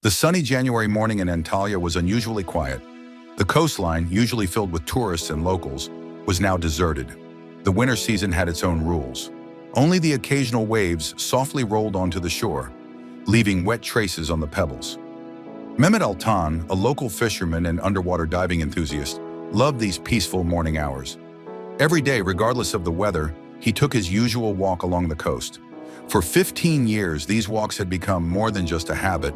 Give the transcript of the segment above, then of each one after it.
The sunny January morning in Antalya was unusually quiet. The coastline, usually filled with tourists and locals, was now deserted. The winter season had its own rules. Only the occasional waves softly rolled onto the shore, leaving wet traces on the pebbles. Mehmet Altan, a local fisherman and underwater diving enthusiast, loved these peaceful morning hours. Every day, regardless of the weather, he took his usual walk along the coast. For 15 years, these walks had become more than just a habit.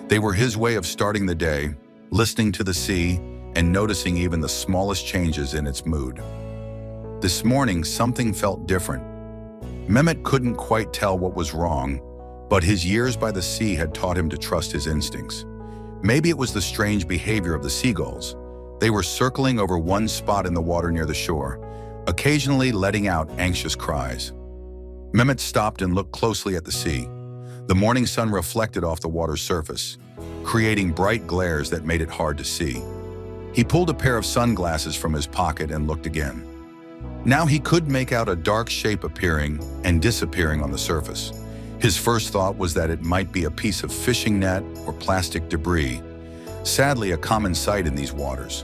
They were his way of starting the day, listening to the sea, and noticing even the smallest changes in its mood. This morning, something felt different. Mehmet couldn't quite tell what was wrong, but his years by the sea had taught him to trust his instincts. Maybe it was the strange behavior of the seagulls. They were circling over one spot in the water near the shore, occasionally letting out anxious cries. Mehmet stopped and looked closely at the sea. The morning sun reflected off the water's surface, creating bright glares that made it hard to see. He pulled a pair of sunglasses from his pocket and looked again. Now he could make out a dark shape appearing and disappearing on the surface. His first thought was that it might be a piece of fishing net or plastic debris, sadly a common sight in these waters.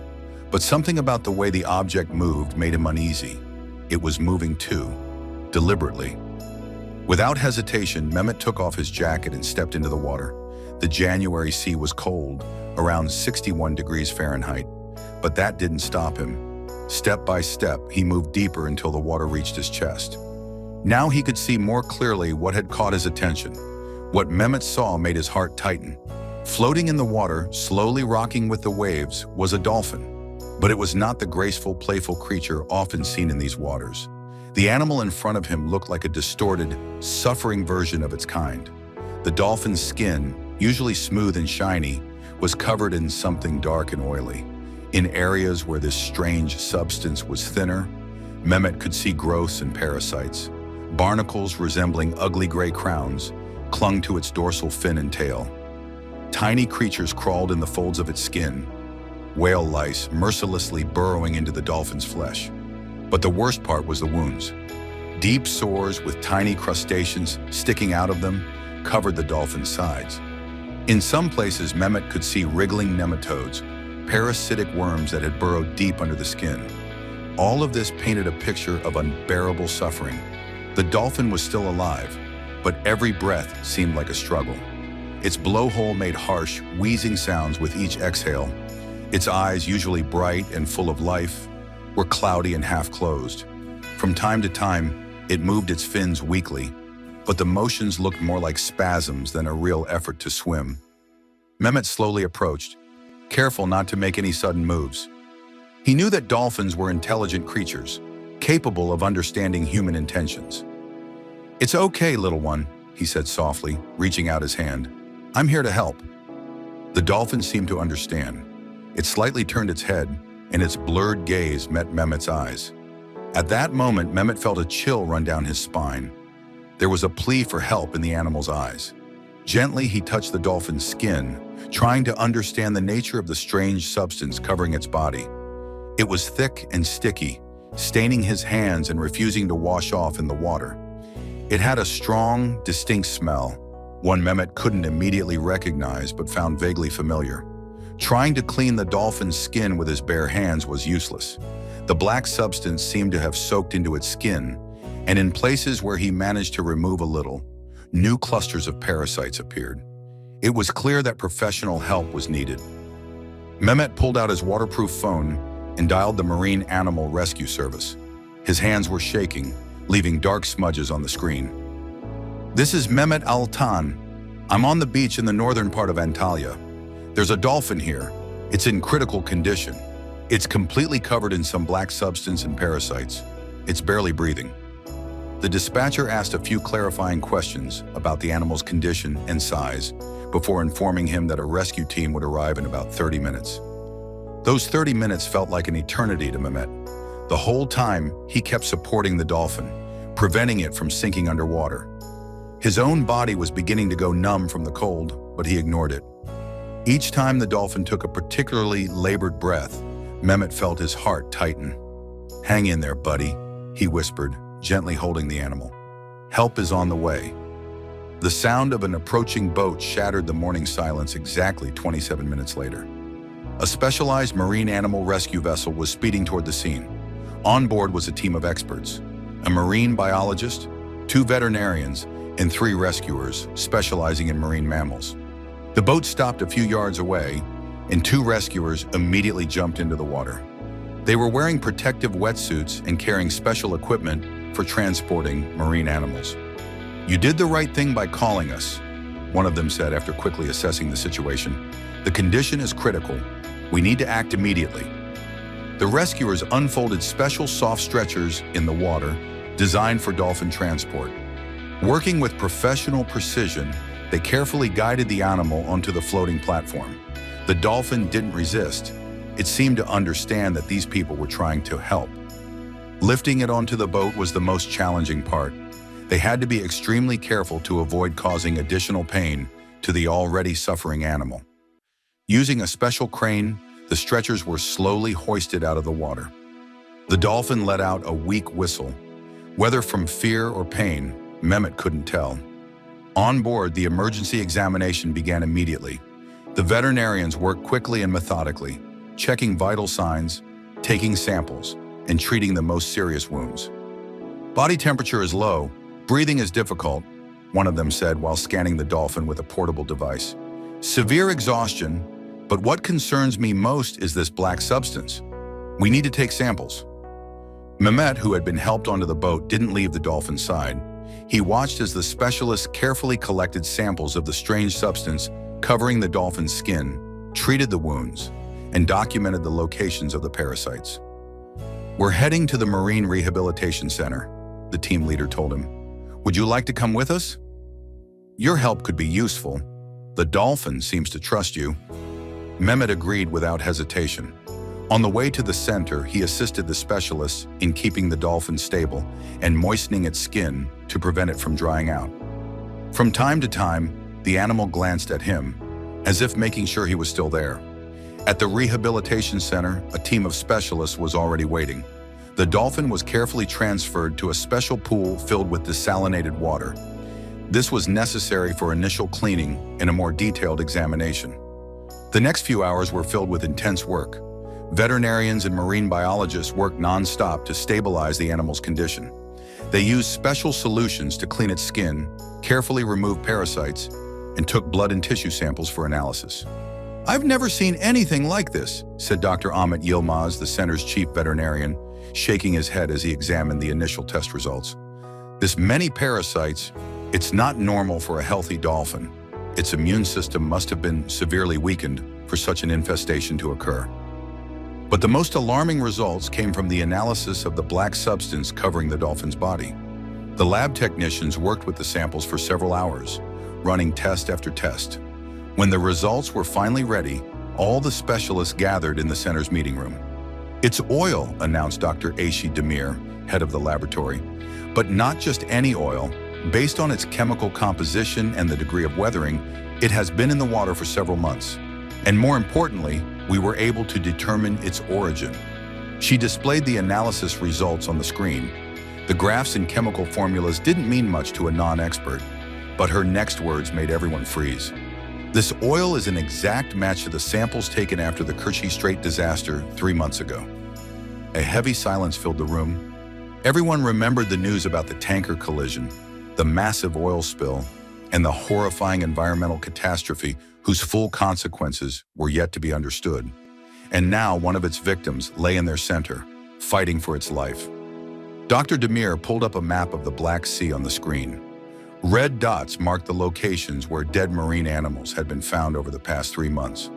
But something about the way the object moved made him uneasy. It was moving too, deliberately. Without hesitation, Mehmet took off his jacket and stepped into the water. The January sea was cold, around 61 degrees Fahrenheit, but that didn't stop him. Step by step, he moved deeper until the water reached his chest. Now he could see more clearly what had caught his attention. What Mehmet saw made his heart tighten. Floating in the water, slowly rocking with the waves, was a dolphin. But it was not the graceful, playful creature often seen in these waters. The animal in front of him looked like a distorted, suffering version of its kind. The dolphin's skin, usually smooth and shiny, was covered in something dark and oily. In areas where this strange substance was thinner, Mehmet could see growths and parasites. Barnacles resembling ugly gray crowns clung to its dorsal fin and tail. Tiny creatures crawled in the folds of its skin, whale lice mercilessly burrowing into the dolphin's flesh. But the worst part was the wounds. Deep sores with tiny crustaceans sticking out of them covered the dolphin's sides. In some places, Mehmet could see wriggling nematodes, parasitic worms that had burrowed deep under the skin. All of this painted a picture of unbearable suffering. The dolphin was still alive, but every breath seemed like a struggle. Its blowhole made harsh, wheezing sounds with each exhale. Its eyes, usually bright and full of life, were cloudy and half-closed. From time to time, it moved its fins weakly, but the motions looked more like spasms than a real effort to swim. Mehmet slowly approached, careful not to make any sudden moves. He knew that dolphins were intelligent creatures, capable of understanding human intentions. "It's okay, little one," he said softly, reaching out his hand. "I'm here to help." The dolphin seemed to understand. It slightly turned its head, and its blurred gaze met Mehmet's eyes. At that moment, Mehmet felt a chill run down his spine. There was a plea for help in the animal's eyes. Gently, he touched the dolphin's skin, trying to understand the nature of the strange substance covering its body. It was thick and sticky, staining his hands and refusing to wash off in the water. It had a strong, distinct smell, one Mehmet couldn't immediately recognize but found vaguely familiar. Trying to clean the dolphin's skin with his bare hands was useless. The black substance seemed to have soaked into its skin, and in places where he managed to remove a little, new clusters of parasites appeared. It was clear that professional help was needed. Mehmet pulled out his waterproof phone and dialed the Marine Animal Rescue Service. His hands were shaking, leaving dark smudges on the screen. "This is Mehmet Altan. I'm on the beach in the northern part of Antalya. There's a dolphin here. It's in critical condition. It's completely covered in some black substance and parasites. It's barely breathing." The dispatcher asked a few clarifying questions about the animal's condition and size before informing him that a rescue team would arrive in about 30 minutes. Those 30 minutes felt like an eternity to Mehmet. The whole time, he kept supporting the dolphin, preventing it from sinking underwater. His own body was beginning to go numb from the cold, but he ignored it. Each time the dolphin took a particularly labored breath, Mehmet felt his heart tighten. "Hang in there, buddy," he whispered, gently holding the animal. "Help is on the way." The sound of an approaching boat shattered the morning silence exactly 27 minutes later. A specialized marine animal rescue vessel was speeding toward the scene. On board was a team of experts, a marine biologist, 2 veterinarians, and 3 rescuers specializing in marine mammals. The boat stopped a few yards away, and 2 rescuers immediately jumped into the water. They were wearing protective wetsuits and carrying special equipment for transporting marine animals. "You did the right thing by calling us," one of them said after quickly assessing the situation. "The condition is critical. We need to act immediately." The rescuers unfolded special soft stretchers in the water designed for dolphin transport. Working with professional precision, they carefully guided the animal onto the floating platform. The dolphin didn't resist. It seemed to understand that these people were trying to help. Lifting it onto the boat was the most challenging part. They had to be extremely careful to avoid causing additional pain to the already suffering animal. Using a special crane, the stretchers were slowly hoisted out of the water. The dolphin let out a weak whistle. Whether from fear or pain, Mehmet couldn't tell. On board, the emergency examination began immediately. The veterinarians worked quickly and methodically, checking vital signs, taking samples, and treating the most serious wounds. "Body temperature is low. Breathing is difficult," one of them said while scanning the dolphin with a portable device. "Severe exhaustion, but what concerns me most is this black substance. We need to take samples." Mehmet, who had been helped onto the boat, didn't leave the dolphin's side. He watched as the specialists carefully collected samples of the strange substance covering the dolphin's skin, treated the wounds, and documented the locations of the parasites. "We're heading to the Marine Rehabilitation Center," the team leader told him. "Would you like to come with us? Your help could be useful. The dolphin seems to trust you." Mehmet agreed without hesitation. On the way to the center, he assisted the specialists in keeping the dolphin stable and moistening its skin to prevent it from drying out. From time to time, the animal glanced at him, as if making sure he was still there. At the rehabilitation center, a team of specialists was already waiting. The dolphin was carefully transferred to a special pool filled with desalinated water. This was necessary for initial cleaning and a more detailed examination. The next few hours were filled with intense work. Veterinarians and marine biologists worked non-stop to stabilize the animal's condition. They used special solutions to clean its skin, carefully removed parasites, and took blood and tissue samples for analysis. "I've never seen anything like this," said Dr. Ahmet Yilmaz, the center's chief veterinarian, shaking his head as he examined the initial test results. "This many parasites, it's not normal for a healthy dolphin. Its immune system must have been severely weakened for such an infestation to occur." But the most alarming results came from the analysis of the black substance covering the dolphin's body. The lab technicians worked with the samples for several hours, running test after test. When the results were finally ready, all the specialists gathered in the center's meeting room. "It's oil," announced Dr. Aishi Demir, head of the laboratory. "But not just any oil. Based on its chemical composition and the degree of weathering, it has been in the water for several months. And more importantly, we were able to determine its origin." She displayed the analysis results on the screen. The graphs and chemical formulas didn't mean much to a non-expert, but her next words made everyone freeze. "This oil is an exact match to the samples taken after the Kerchi Strait disaster 3 months ago." A heavy silence filled the room. Everyone remembered the news about the tanker collision, the massive oil spill, and the horrifying environmental catastrophe whose full consequences were yet to be understood. And now one of its victims lay in their center, fighting for its life. Dr. Demir pulled up a map of the Black Sea on the screen. Red dots marked the locations where dead marine animals had been found over the past 3 months.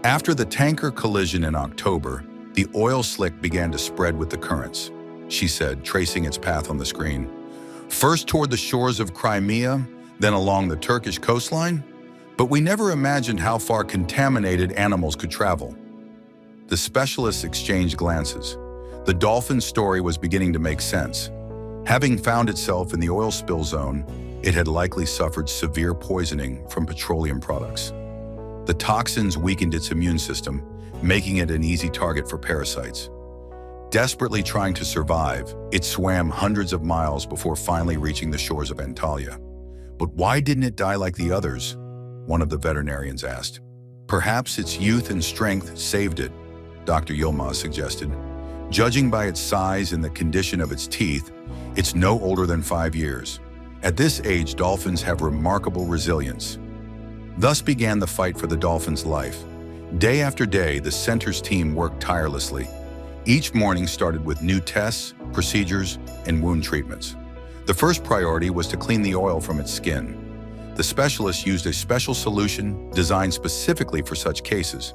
After the tanker collision in October, the oil slick began to spread with the currents, she said, tracing its path on the screen. "First toward the shores of Crimea, then along the Turkish coastline, but we never imagined how far contaminated animals could travel." The specialists exchanged glances. The dolphin story was beginning to make sense. Having found itself in the oil spill zone, it had likely suffered severe poisoning from petroleum products. The toxins weakened its immune system, making it an easy target for parasites. Desperately trying to survive, it swam hundreds of miles before finally reaching the shores of Antalya. But why didn't it die like the others? One of the veterinarians asked. Perhaps its youth and strength saved it, Dr. Yilmaz suggested. Judging by its size and the condition of its teeth, it's no older than 5 years. At this age, dolphins have remarkable resilience. Thus began the fight for the dolphin's life. Day after day, the center's team worked tirelessly. Each morning started with new tests, procedures, and wound treatments. The first priority was to clean the oil from its skin. The specialists used a special solution designed specifically for such cases.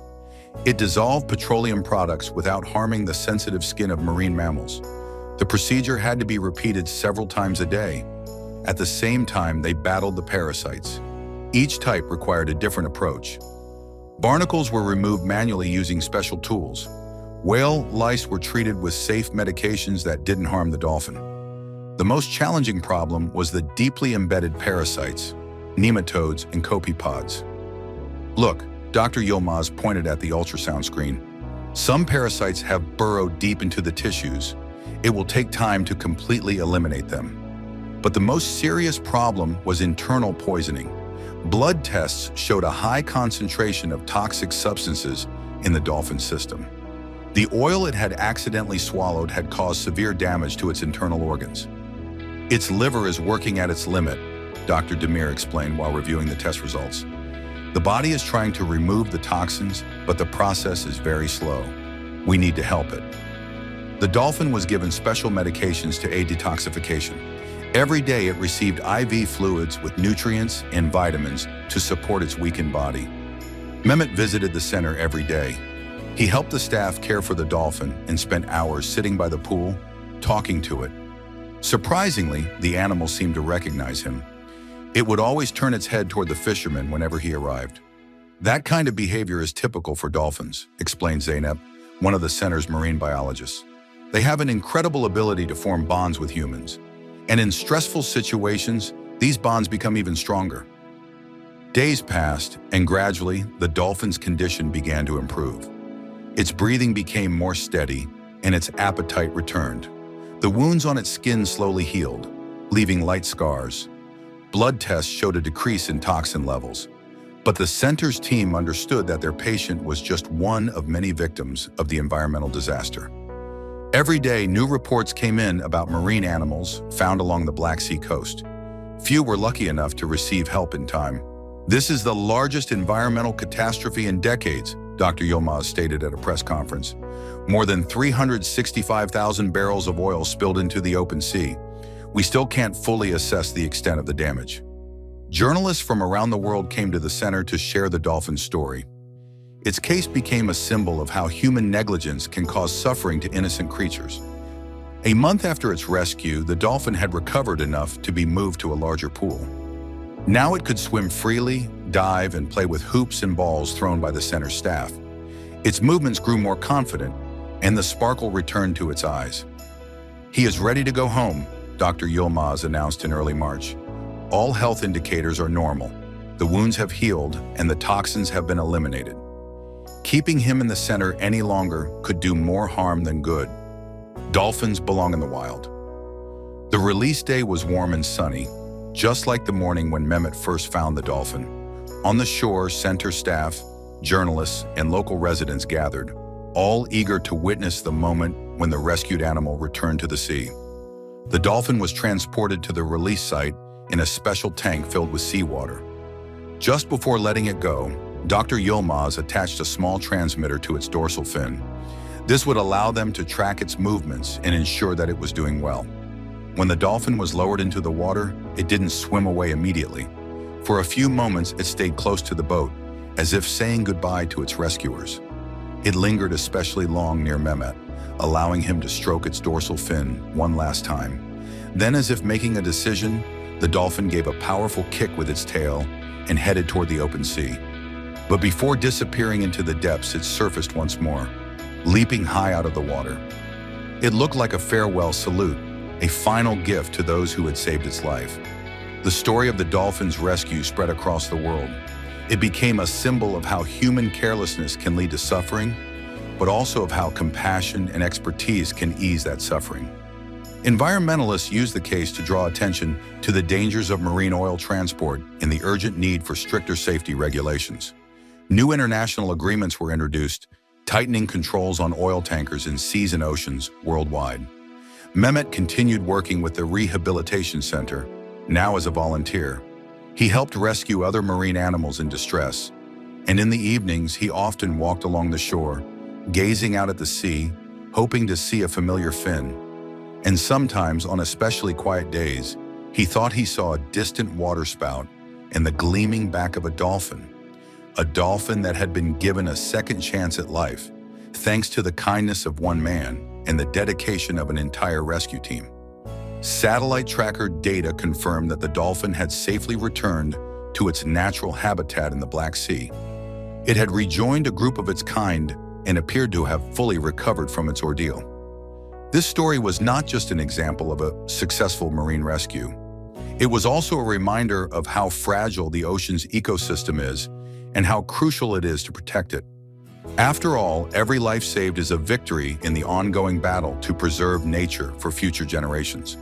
It dissolved petroleum products without harming the sensitive skin of marine mammals. The procedure had to be repeated several times a day. At the same time, they battled the parasites. Each type required a different approach. Barnacles were removed manually using special tools. Whale lice were treated with safe medications that didn't harm the dolphin. The most challenging problem was the deeply embedded parasites, nematodes and copepods. Look, Dr. Yilmaz pointed at the ultrasound screen. Some parasites have burrowed deep into the tissues. It will take time to completely eliminate them. But the most serious problem was internal poisoning. Blood tests showed a high concentration of toxic substances in the dolphin system. The oil it had accidentally swallowed had caused severe damage to its internal organs. Its liver is working at its limit, Dr. Demir explained while reviewing the test results. The body is trying to remove the toxins, but the process is very slow. We need to help it. The dolphin was given special medications to aid detoxification. Every day it received IV fluids with nutrients and vitamins to support its weakened body. Mehmet visited the center every day. He helped the staff care for the dolphin and spent hours sitting by the pool, talking to it. Surprisingly, the animal seemed to recognize him. It would always turn its head toward the fisherman whenever he arrived. That kind of behavior is typical for dolphins, explained Zeynep, one of the center's marine biologists. They have an incredible ability to form bonds with humans. And in stressful situations, these bonds become even stronger. Days passed, and gradually, the dolphin's condition began to improve. Its breathing became more steady, and its appetite returned. The wounds on its skin slowly healed, leaving light scars. Blood tests showed a decrease in toxin levels. But the center's team understood that their patient was just one of many victims of the environmental disaster. Every day, new reports came in about marine animals found along the Black Sea coast. Few were lucky enough to receive help in time. This is the largest environmental catastrophe in decades, Dr. Yilmaz stated at a press conference. More than 365,000 barrels of oil spilled into the open sea. We still can't fully assess the extent of the damage. Journalists from around the world came to the center to share the dolphin's story. Its case became a symbol of how human negligence can cause suffering to innocent creatures. A month after its rescue, the dolphin had recovered enough to be moved to a larger pool. Now it could swim freely, dive, and play with hoops and balls thrown by the center staff. Its movements grew more confident, and the sparkle returned to its eyes. He is ready to go home, Dr. Yilmaz announced in early March. All health indicators are normal. The wounds have healed, and the toxins have been eliminated. Keeping him in the center any longer could do more harm than good. Dolphins belong in the wild. The release day was warm and sunny, just like the morning when Mehmet first found the dolphin. On the shore, center staff, journalists, and local residents gathered, all eager to witness the moment when the rescued animal returned to the sea. The dolphin was transported to the release site in a special tank filled with seawater. Just before letting it go, Dr. Yilmaz attached a small transmitter to its dorsal fin. This would allow them to track its movements and ensure that it was doing well. When the dolphin was lowered into the water, it didn't swim away immediately. For a few moments, it stayed close to the boat, as if saying goodbye to its rescuers. It lingered especially long near Mehmet, allowing him to stroke its dorsal fin one last time. Then, as if making a decision, the dolphin gave a powerful kick with its tail and headed toward the open sea. But before disappearing into the depths, it surfaced once more, leaping high out of the water. It looked like a farewell salute, a final gift to those who had saved its life. The story of the dolphin's rescue spread across the world. It became a symbol of how human carelessness can lead to suffering, but also of how compassion and expertise can ease that suffering. Environmentalists use the case to draw attention to the dangers of marine oil transport and the urgent need for stricter safety regulations. New international agreements were introduced, tightening controls on oil tankers in seas and oceans worldwide. Mehmet continued working with the Rehabilitation Center, now as a volunteer. He helped rescue other marine animals in distress, and in the evenings he often walked along the shore, gazing out at the sea, hoping to see a familiar fin. And sometimes, on especially quiet days, he thought he saw a distant waterspout and the gleaming back of a dolphin that had been given a second chance at life, thanks to the kindness of one man and the dedication of an entire rescue team. Satellite tracker data confirmed that the dolphin had safely returned to its natural habitat in the Black Sea. It had rejoined a group of its kind and appeared to have fully recovered from its ordeal. This story was not just an example of a successful marine rescue. It was also a reminder of how fragile the ocean's ecosystem is and how crucial it is to protect it. After all, every life saved is a victory in the ongoing battle to preserve nature for future generations.